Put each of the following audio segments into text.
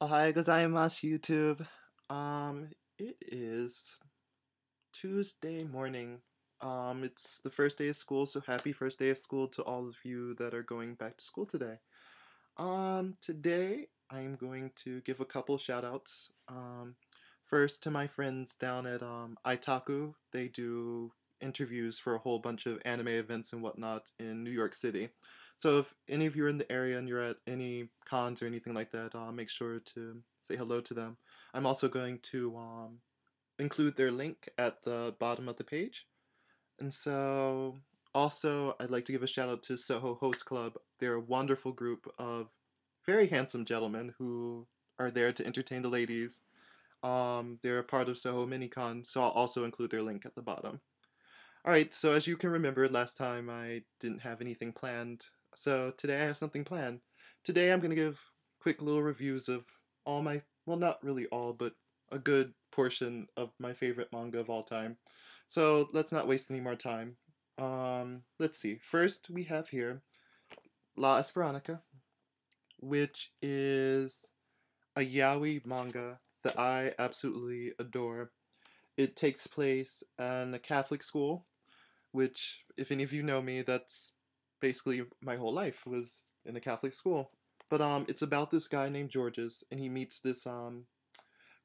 Ohayou gozaimasu, YouTube. It is Tuesday morning. It's the first day of school, so happy first day of school to all of you that are going back to school today. Today I'm going to give a couple shout outs. First to my friends down at Itaku. They do interviews for a whole bunch of anime events and whatnot in New York City. So if any of you are in the area and you're at any cons or anything like that, make sure to say hello to them. I'm also going to include their link at the bottom of the page. And so, also, I'd like to give a shout out to Soho Host Club. They're a wonderful group of very handsome gentlemen who are there to entertain the ladies. They're a part of Soho Minicon, so I'll also include their link at the bottom. Alright, so as you can remember, last time I didn't have anything planned, so today I have something planned. Today I'm going to give quick little reviews of all my, well, not really all, but a good portion of my favorite manga of all time. So let's not waste any more time. Let's see. First, we have here La Esperantica, which is a yaoi manga that I absolutely adore. It takes place in a Catholic school, which, if any of you know me, that's basically my whole life was in a Catholic school. But it's about this guy named Georges, and he meets this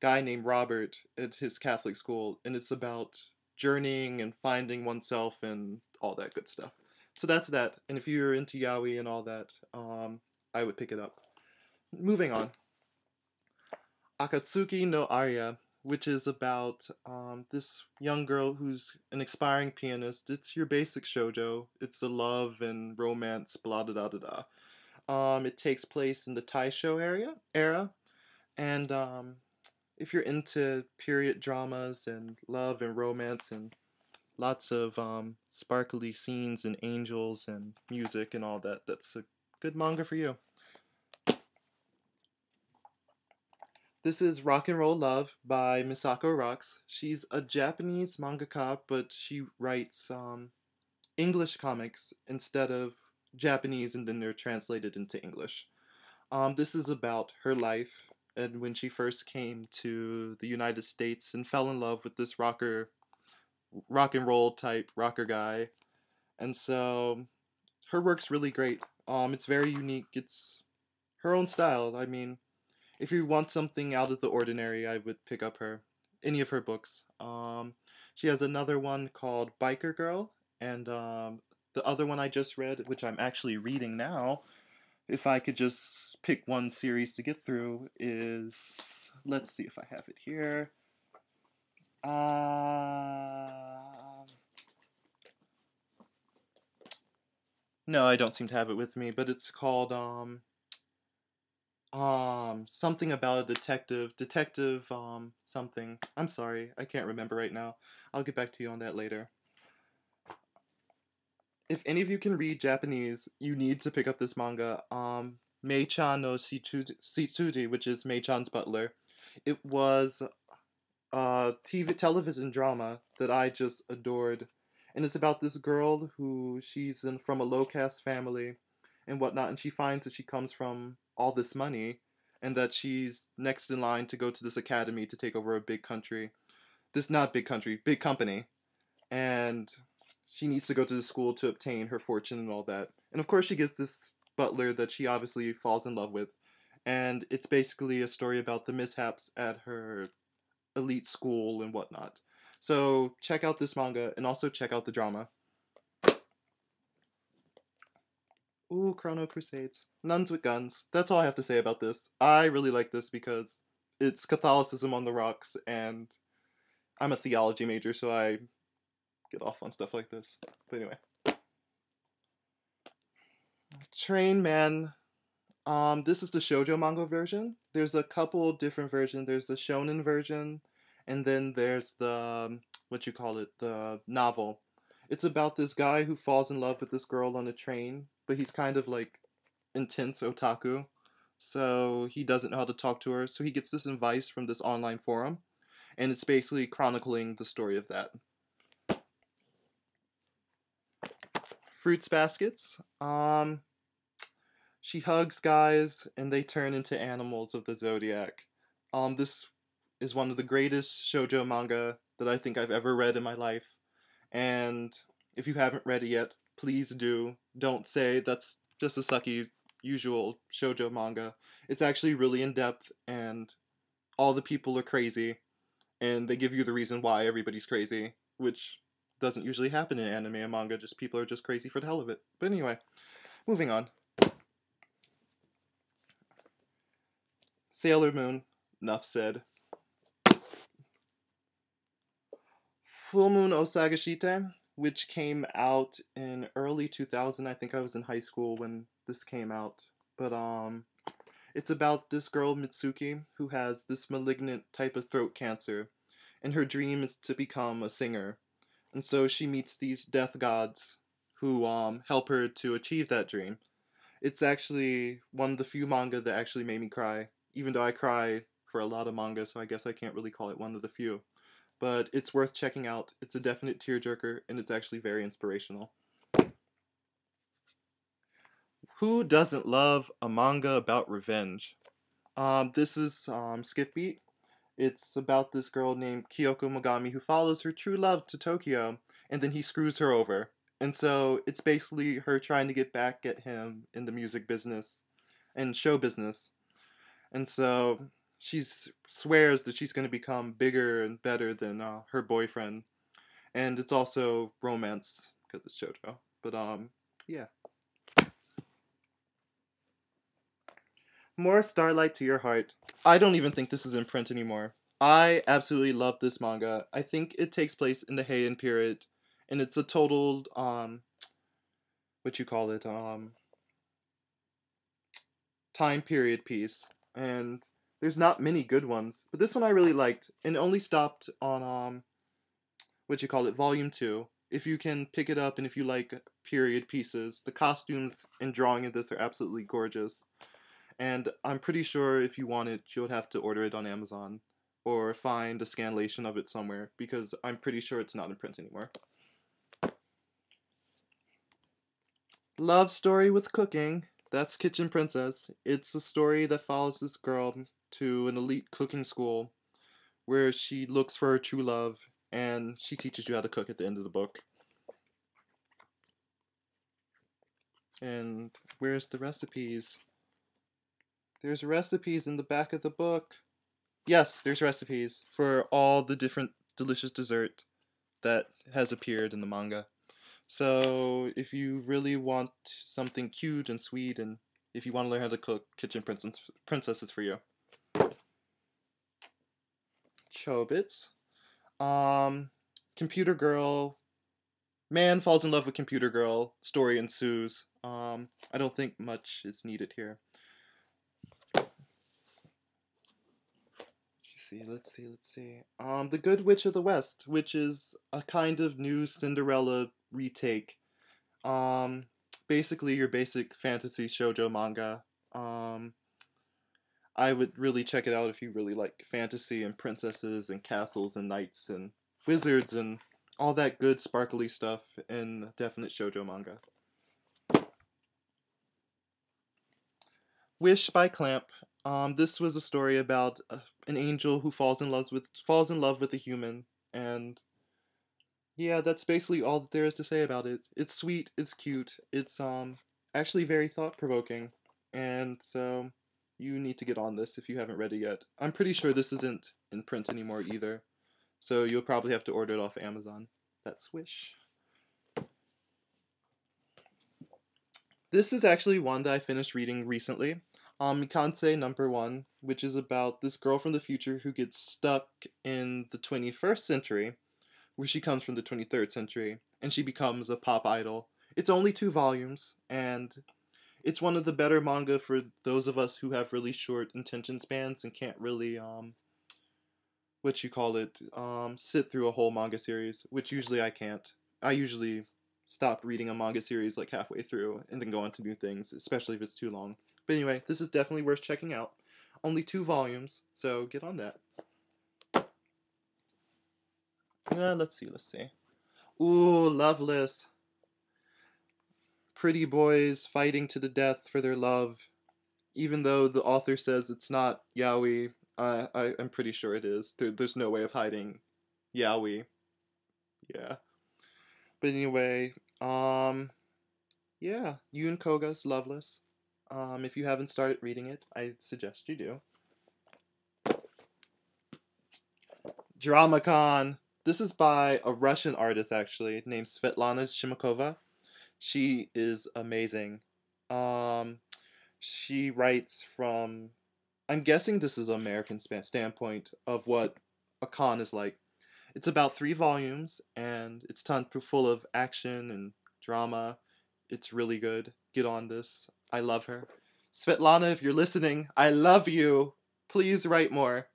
guy named Robert at his Catholic school, and it's about journeying and finding oneself and all that good stuff. So that's that. And if you're into yaoi and all that, I would pick it up. Moving on, Akatsuki no Arya, which is about this young girl who's an aspiring pianist. It's your basic shoujo. It's a love and romance, blah da da da da. It takes place in the Taisho era, and if you're into period dramas and love and romance and lots of sparkly scenes and angels and music and all that, that's a good manga for you. This is Rock and Roll Love by Misako Rocks. She's a Japanese mangaka, but she writes English comics instead of Japanese, and then they're translated into English. This is about her life and when she first came to the United States and fell in love with this rock and roll type rocker guy. And so her work's really great. It's very unique. It's her own style. I mean, if you want something out of the ordinary, I would pick up any of her books. She has another one called Biker Girl, and the other one I just read, which I'm actually reading now, if I could just pick one series to get through, is, let's see if I have it here. No, I don't seem to have it with me, but it's called something about a detective something. I'm sorry, I can't remember right now. I'll get back to you on that later. If any of you can read Japanese, you need to pick up this manga. Mei-chan no Shitsuji, which is Mei-chan's butler. It was a television drama that I just adored, and it's about this girl who from a low caste family and whatnot, and she finds that she comes from all this money, and that she's next in line to go to this academy to take over a big country. This not big country, big company, and she needs to go to the school to obtain her fortune and all that. And of course, she gets this butler that she obviously falls in love with, and it's basically a story about the mishaps at her elite school and whatnot. So check out this manga and also check out the drama. Ooh, Chrono Crusades. Nuns with guns. That's all I have to say about this. I really like this because it's Catholicism on the rocks, and I'm a theology major, so I get off on stuff like this. But anyway. Train Man. This is the shoujo manga version. There's a couple different versions. There's the shonen version, and then there's the what you call it, the novel. It's about this guy who falls in love with this girl on a train, but he's kind of like intense otaku, so he doesn't know how to talk to her. So he gets this advice from this online forum, and it's basically chronicling the story of that. Fruits Baskets. She hugs guys and they turn into animals of the zodiac. This is one of the greatest shoujo manga that I think I've ever read in my life. And if you haven't read it yet, please do. Don't say that's just a sucky usual shoujo manga. It's actually really in depth and all the people are crazy and they give you the reason why everybody's crazy, which doesn't usually happen in anime and manga, just people are just crazy for the hell of it. But anyway, moving on. Sailor Moon, enough said. Full Moon Osagashite, which came out in early 2000. I think I was in high school when this came out. But it's about this girl Mitsuki who has this malignant type of throat cancer, and her dream is to become a singer. And so she meets these death gods who help her to achieve that dream. It's actually one of the few manga that actually made me cry, even though I cry for a lot of manga, so I guess I can't really call it one of the few. But it's worth checking out. It's a definite tearjerker, and it's actually very inspirational. Who doesn't love a manga about revenge? This is Skip Beat. It's about this girl named Kyoko Mogami who follows her true love to Tokyo, and then he screws her over. And so it's basically her trying to get back at him in the music business and show business. And so she swears that she's going to become bigger and better than her boyfriend. And it's also romance because it's JoJo. But yeah. More Starlight to Your Heart. I don't even think this is in print anymore. I absolutely love this manga. I think it takes place in the Heian period, and it's a total what you call it time period piece. And there's not many good ones, but this one I really liked, and it only stopped on what you call it volume 2. If you can pick it up and if you like period pieces, the costumes and drawing of this are absolutely gorgeous. And I'm pretty sure if you want it, you would have to order it on Amazon or find a scanlation of it somewhere because I'm pretty sure it's not in print anymore. Love story with cooking. That's Kitchen Princess. It's a story that follows this girl to an elite cooking school where she looks for her true love and she teaches you how to cook at the end of the book. And where's the recipes? There's recipes in the back of the book. Yes, there's recipes for all the different delicious dessert that has appeared in the manga. So if you really want something cute and sweet, and if you want to learn how to cook, Princess is for you. Chobits. Um, Computer Girl. Man falls in love with Computer Girl. Story ensues. I don't think much is needed here. Let's see. The Good Witch of the West, which is a kind of new Cinderella retake. Um, Basically your basic fantasy shoujo manga. I would really check it out if you really like fantasy and princesses and castles and knights and wizards and all that good sparkly stuff in definite shoujo manga. Wish by Clamp. This was a story about an angel who falls in love with a human, and yeah, that's basically all that there is to say about it. It's sweet, it's cute, it's actually very thought provoking, and so you need to get on this if you haven't read it yet. I'm pretty sure this isn't in print anymore either, so you'll probably have to order it off Amazon. That's Wish. This is actually one that I finished reading recently. Mikanse number 1, which is about this girl from the future who gets stuck in the 21st century, where she comes from the 23rd century, and she becomes a pop idol. It's only 2 volumes, and it's one of the better manga for those of us who have really short attention spans and can't really, sit through a whole manga series, which usually I can't. I usually stop reading a manga series like halfway through and then go on to new things, especially if it's too long. But anyway, this is definitely worth checking out. Only 2 volumes, so get on that. Let's see. Ooh, Loveless. pretty boys fighting to the death for their love, even though the author says it's not yaoi. I'm pretty sure it is. There's no way of hiding yaoi. Yeah. But anyway, yeah, Yun Koga's Loveless. If you haven't started reading it, I suggest you do. DramaCon. This is by a Russian artist actually named Svetlana Shimakova. She is amazing. Um, she writes from. I'm guessing this is an American standpoint of what a con is like. It's about 3 volumes and it's ton full of action and drama. It's really good. Get on this. I love her. Svetlana, if you're listening, I love you. Please write more.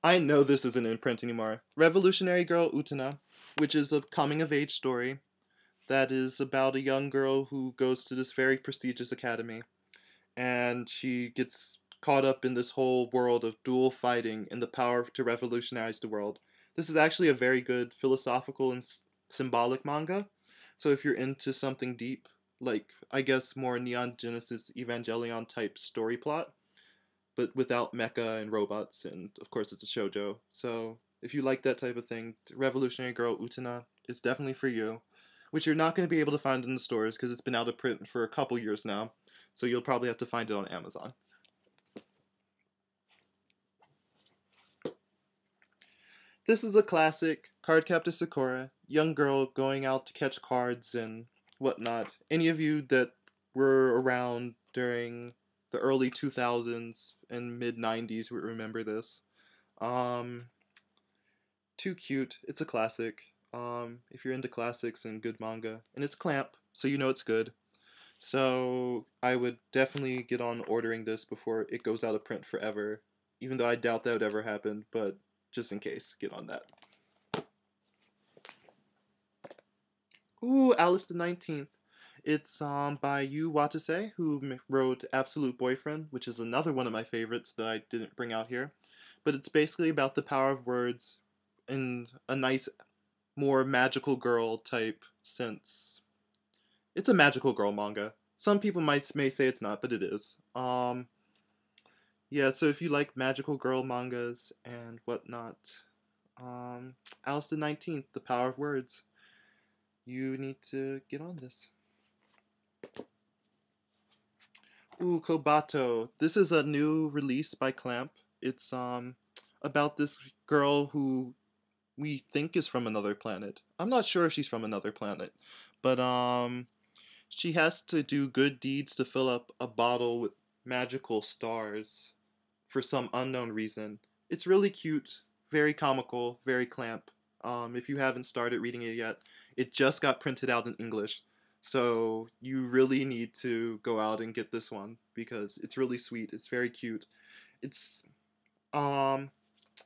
I know this isn't in print anymore. Revolutionary Girl Utena, which is a coming of age story that is about a young girl who goes to this very prestigious academy and she gets caught up in this whole world of dual fighting and the power to revolutionize the world. This is actually a very good philosophical and symbolic manga. So if you're into something deep, like I guess more Neon Genesis Evangelion type story plot, but without mecha and robots, and of course it's a shoujo. So if you like that type of thing, Revolutionary Girl Utena is definitely for you, which you're not going to be able to find in the stores because it's been out of print for a couple years now. So you'll probably have to find it on Amazon. This is a classic, Cardcaptor Sakura, young girl going out to catch cards and whatnot. Any of you that were around during the early 2000s and mid 90s would remember this. Um, Too cute. It's a classic. If you're into classics and good manga, and it's Clamp, so you know it's good. So I would definitely get on ordering this before it goes out of print forever, even though I doubt that would ever happen, but just in case, get on that. Ooh, Alice the 19th. It's by Yu Watase, who wrote Absolute Boyfriend, which is another one of my favorites that I didn't bring out here. But it's basically about the power of words in a nice, more magical girl type sense. It's a magical girl manga. Some people may say it's not, but it is. Yeah, so if you like magical girl mangas and whatnot, Alice the 19th, The Power of Words, you need to get on this. Ooh, Kobato. This is a new release by Clamp. It's about this girl who we think is from another planet. I'm not sure if she's from another planet, but she has to do good deeds to fill up a bottle with magical stars for some unknown reason. It's really cute, very comical, very Clamp. If you haven't started reading it yet, it just got printed out in English. So you really need to go out and get this one because it's really sweet. It's very cute. It's I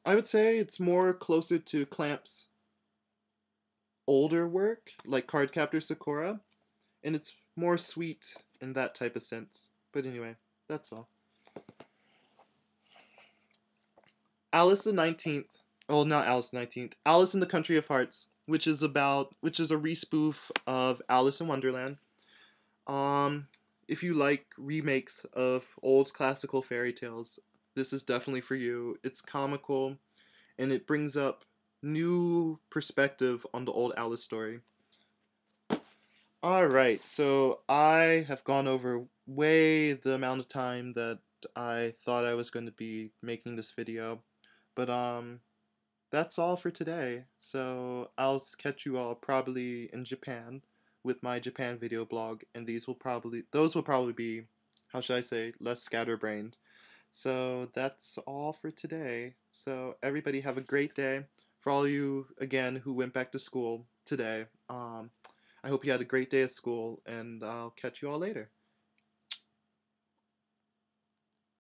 would say it's more closer to Clamp's older work, like Cardcaptor Sakura, and it's more sweet in that type of sense. But anyway, that's all. Alice the 19th. Oh, not Alice the 19th. Alice in the Country of Hearts, which is a respoof of Alice in Wonderland. If you like remakes of old classical fairy tales, this is definitely for you. It's comical, and it brings up new perspective on the old Alice story. Alright, so I have gone over way the amount of time that I thought I was going to be making this video. But that's all for today. So I'll catch you all probably in Japan with my Japan video blog, and those will probably be, how should I say, less scatterbrained. So that's all for today. So everybody have a great day. For all you again who went back to school today, I hope you had a great day at school, and I'll catch you all later.